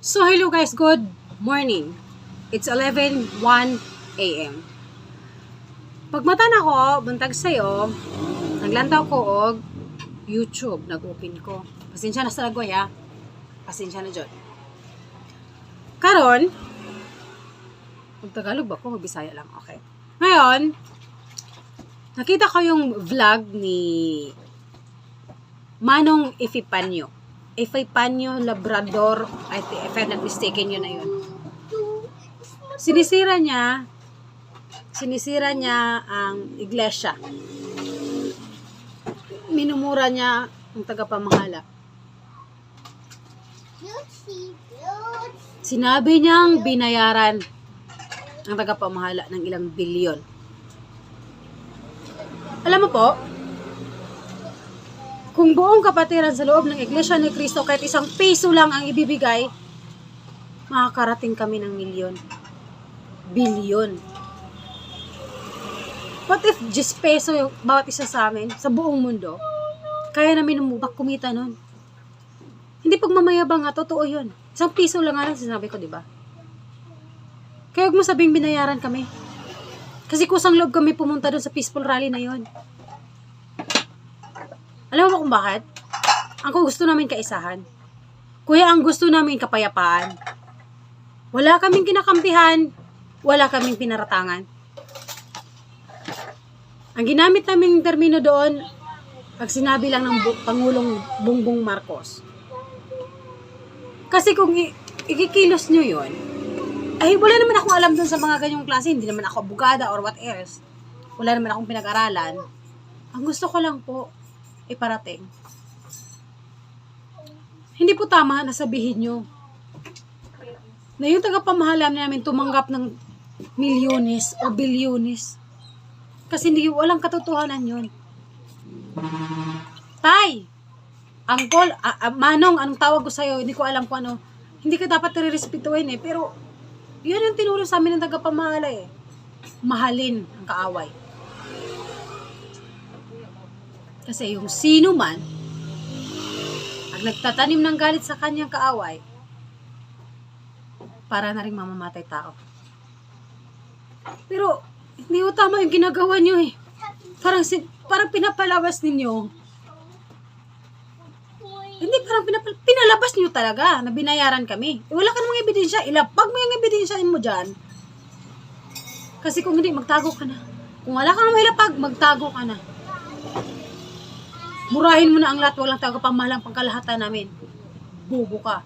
So hello guys, good morning. It's 11:01 a.m. Pagmata na ko, buntag sayo, naglantaw ko og YouTube, nag-open ko. Pasensya na sa lagoy ha. Pasensya na jud. Karon, mag-Tagalog ba ko? Mag-Bisaya lang. Okay. Ngayon, nakita ko yung vlog ni Manong Epifanio. Epifanio Labrador, if I'm not mistaken, yun na yun. Sinisira niya ang iglesia. Minumura niya ang tagapamahala. Sinabi niyang binayaran ang tagapamahala ng ilang bilyon. Alam mo po, kung buong kapatiran sa loob ng Iglesia ni Cristo kahit isang piso lang ang ibibigay, makakarating kami ng milyon. Bilyon. What if 10 peso yung bawat isa sa amin, sa buong mundo, kaya namin umubak kumita nun? Hindi pagmamayabang nga, totoo yun. 1 piso lang nga lang sinabi ko, di ba? Kaya huwag mo sabing binayaran kami. Kasi kusang loob kami pumunta doon sa peaceful rally na yun. Alam mo kung bakit? Ang gusto namin kaisahan. Kuya, ang gusto namin kapayapaan. Wala kaming kinakampihan, wala kaming pinaratangan. Ang ginamit naming termino doon, pag sinabi lang ng Pangulong Bongbong Marcos. Kasi kung ikikilos nyo yun, ay wala naman akong alam doon sa mga ganyong klase. Hindi naman ako abogada or what else. Wala naman akong pinag-aralan. Ang gusto ko lang po, iparating. Hindi po tama na sabihin nyo na yung tagapamahala namin tumanggap ng milyones o bilyones. Kasi hindi, walang katotohanan yun. Tay! Angkol, Manong, anong tawag ko sa'yo? Hindi ko alam kung ano. Hindi ka dapat nirerespetuhin eh. Pero, yun ang tinuro sa amin ng tagapamahala eh. Mahalin ang kaaway. Kasi yung sino man ang nagtatanim ng galit sa kanyang kaaway, para na rin mamamatay tao. Pero, hindi ko tama yung ginagawa nyo eh. Parang pinapalabas ninyo. Hindi, parang pinalabas nyo talaga na binayaran kami. Wala ka namang ebidensya. Ilapag mo yung ebidensya mo dyan. Kasi kung hindi, magtago ka na. Kung wala kang mailapag, magtago ka na. Murahin mo na ang lahat, walang tagapamahalang pangkalahatan namin. Bubo ka.